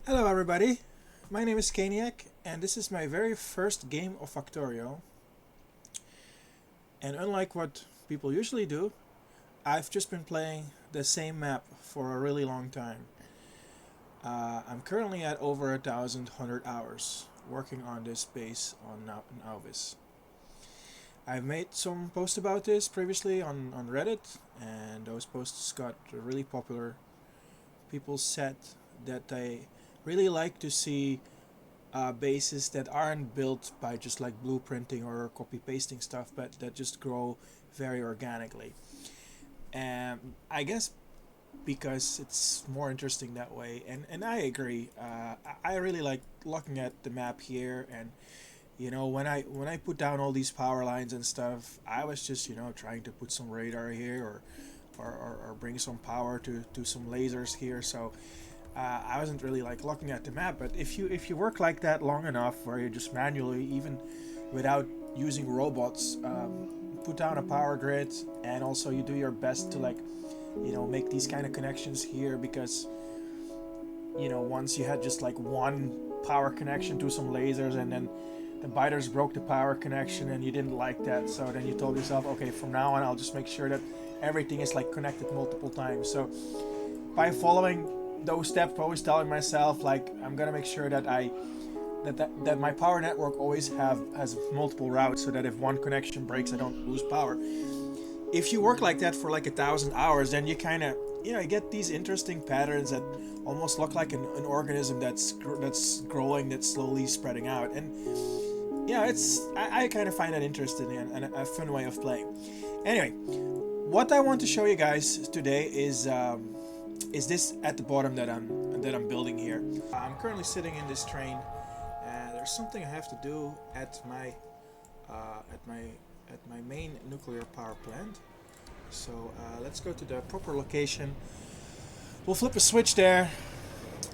Hello everybody, my name is Kaniak and this is my very first game of Factorio, and unlike what people usually do, I've just been playing the same map for a really long time. I'm currently at over 1,100 hours working on this base on Nauvis. I've made some posts about this previously on Reddit, and those posts got really popular. People said that they really like to see bases that aren't built by just like blueprinting or copy pasting stuff, but that just grow very organically. And I guess because it's more interesting that way, and I agree. I really like looking at the map here, and when I put down all these power lines and stuff, I was just trying to put some radar here or bring some power to some lasers here. So I wasn't really like looking at the map, but if you work like that long enough, where you just manually, even without using robots, put down a power grid, and also you do your best to like, make these kind of connections here, because once you had just like one power connection to some lasers, and then the biters broke the power connection, and you didn't like that, so then you told yourself, okay, from now on I'll just make sure that everything is like connected multiple times. So by following those steps, always telling myself like I'm gonna make sure that that my power network always has multiple routes, so that if one connection breaks, I don't lose power. If you work like that for like 1,000 hours, then you kind of you get these interesting patterns that almost look like an organism that's growing, that's slowly spreading out. And I kind of find that interesting and a fun way of playing. Anyway, what I want to show you guys today is this at the bottom that I'm building here. I'm currently sitting in this train, and there's something I have to do at my main nuclear power plant. So let's go to the proper location. We'll flip a switch there,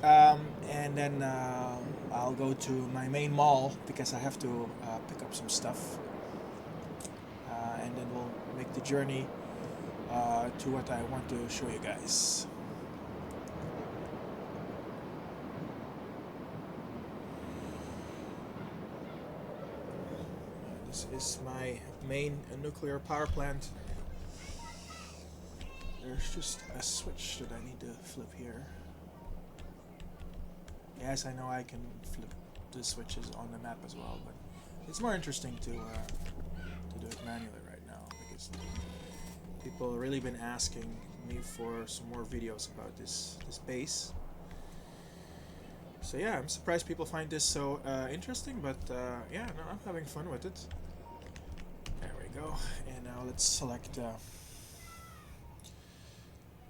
and then I'll go to my main mall because I have to pick up some stuff, and then we'll make the journey to what I want to show you guys. This is my main nuclear power plant. There's just a switch that I need to flip here. Yes, I know I can flip the switches on the map as well, but it's more interesting to do it manually right now, because people have really been asking me for some more videos about this base. So yeah, I'm surprised people find this so interesting, but yeah, no, I'm having fun with it. There we go, and now let's select.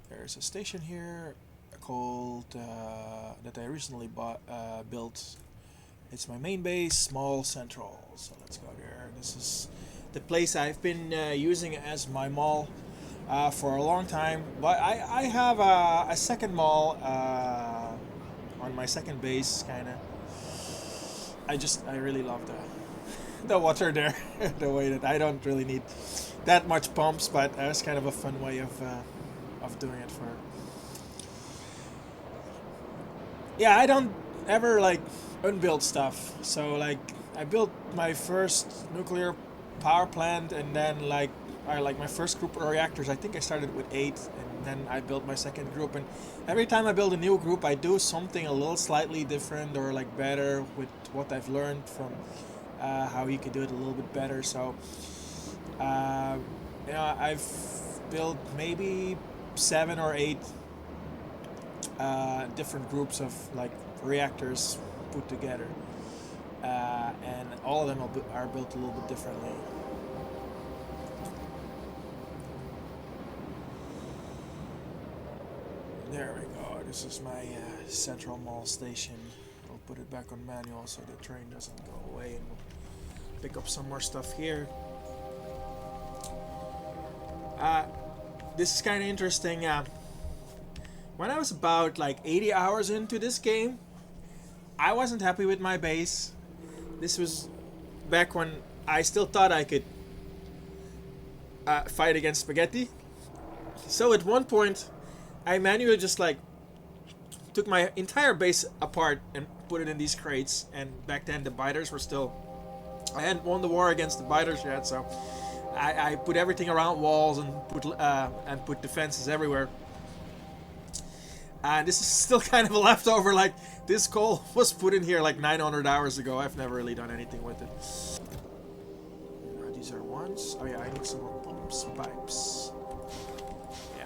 There's a station here called that I recently built. It's my main base, Small Central. So let's go there. This is the place I've been using as my mall for a long time. But I have a second mall on my second base, kind of. I really love the water there, the way that I don't really need that much pumps, but it's kind of a fun way of doing it for. Yeah, I don't ever like unbuild stuff. So like I built my first nuclear power plant, and then like I like my first group of reactors. I think I started with 8, and then I built my second group. And every time I build a new group, I do something a little slightly different or like better with what I've learned from how you could do it a little bit better. So uh, I've built maybe 7 or 8 different groups of like reactors put together, and all of them are built a little bit differently. There we go. This is my central mall station. I'll put it back on manual so the train doesn't go away, and we'll pick up some more stuff here. Uh, this is kind of interesting. When I was about like 80 hours into this game, I wasn't happy with my base. This was back when I still thought I could fight against spaghetti. So at one point, I manually just like took my entire base apart and put it in these crates. And back then the biters were still, I hadn't won the war against the biters yet, so I put everything around walls and put defenses everywhere. And this is still kind of a leftover, like this coal was put in here like 900 hours ago. I've never really done anything with it. These are ones. Oh yeah, I need some more pumps, pipes. Yeah.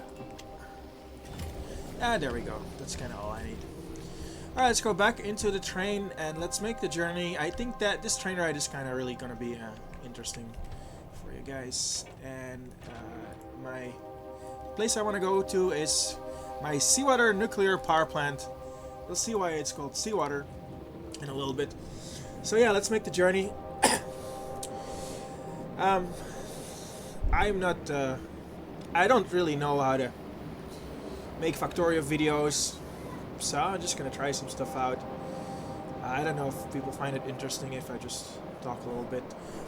Ah, there we go. That's kind of all I need. Alright, let's go back into the train and let's make the journey. I think that this train ride is kind of really going to be interesting for you guys. And my place I want to go to is my seawater nuclear power plant. We'll see why it's called seawater in a little bit. So yeah, let's make the journey. I'm not, I don't really know how to make Factorio videos, so I'm just gonna try some stuff out. I don't know if people find it interesting if I just talk a little bit.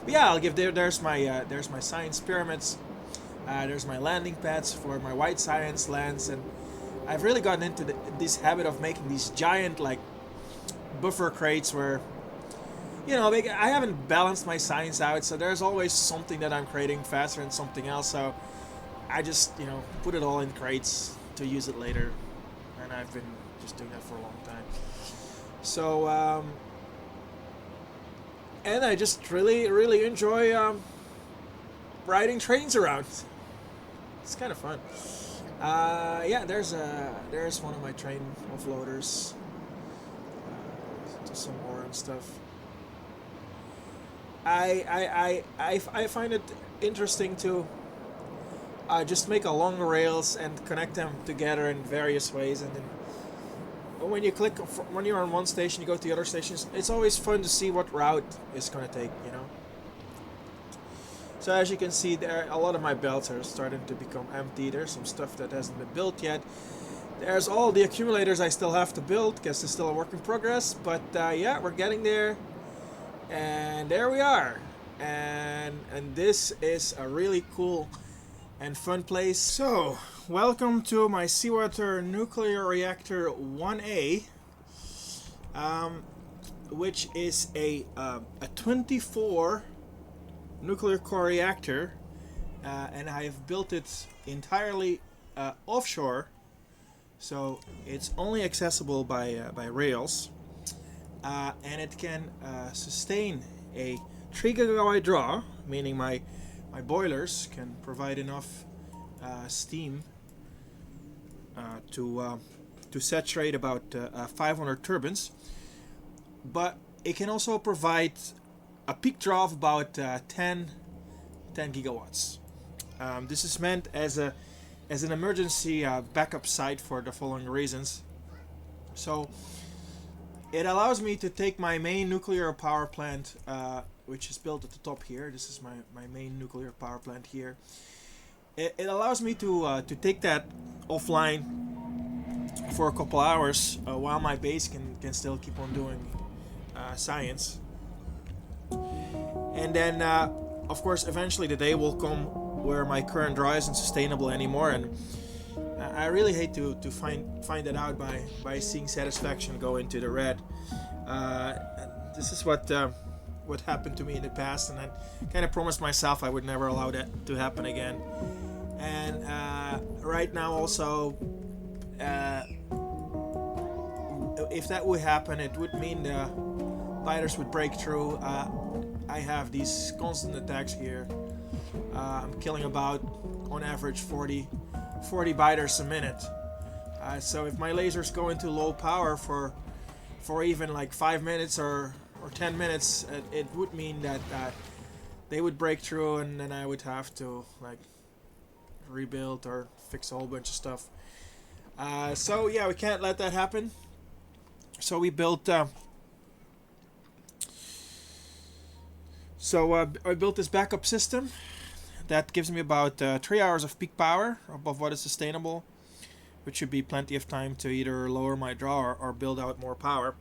But yeah, I'll give there's my science pyramids. There's my landing pads for my white science lands, and I've really gotten into this habit of making these giant like buffer crates where, you know, I haven't balanced my science out, so there's always something that I'm creating faster than something else, so I just, you know, put it all in crates to use it later, and I've been just doing that for a long time. So, and I just really enjoy riding trains around. It's kind of fun. Yeah, there's one of my train offloaders. Some ore and stuff. I find it interesting to just make a long rails and connect them together in various ways, and then when you when you're on one station, you go to the other stations. It's always fun to see what route it's gonna take, you know. So as you can see, there a lot of my belts are starting to become empty. There's some stuff that hasn't been built yet. There's all the accumulators I still have to build, because it's still a work in progress. But yeah, we're getting there. And there we are. And this is a really cool and fun place. So, welcome to my seawater nuclear reactor 1A, which is a 24 nuclear core reactor, and I have built it entirely offshore. So it's only accessible by rails, and it can sustain a 3 gigawatt draw, meaning my boilers can provide enough steam to saturate about 500 turbines. But it can also provide a peak draw of about 10 gigawatts. This is meant as an emergency backup site for the following reasons. So it allows me to take my main nuclear power plant, which is built at the top here. This is my main nuclear power plant here. It allows me to take that offline for a couple hours while my base can still keep on doing science. And then, of course, eventually the day will come where my current draw isn't sustainable anymore, and I really hate to find that out by seeing satisfaction go into the red. This is what happened to me in the past, and I kind of promised myself I would never allow that to happen again. And right now also, if that would happen, it would mean the biters would break through. I have these constant attacks here. I'm killing about, on average, 40 biters a minute. So if my lasers go into low power for even like 5 minutes or 10 minutes, it would mean that they would break through, and then I would have to like rebuild or fix a whole bunch of stuff. So yeah, we can't let that happen. So we built. I built this backup system that gives me about 3 hours of peak power above what is sustainable, which should be plenty of time to either lower my draw or build out more power.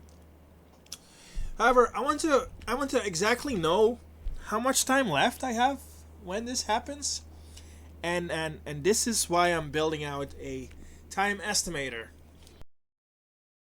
However, I want to exactly know how much time left I have when this happens, and this is why I'm building out a time estimator.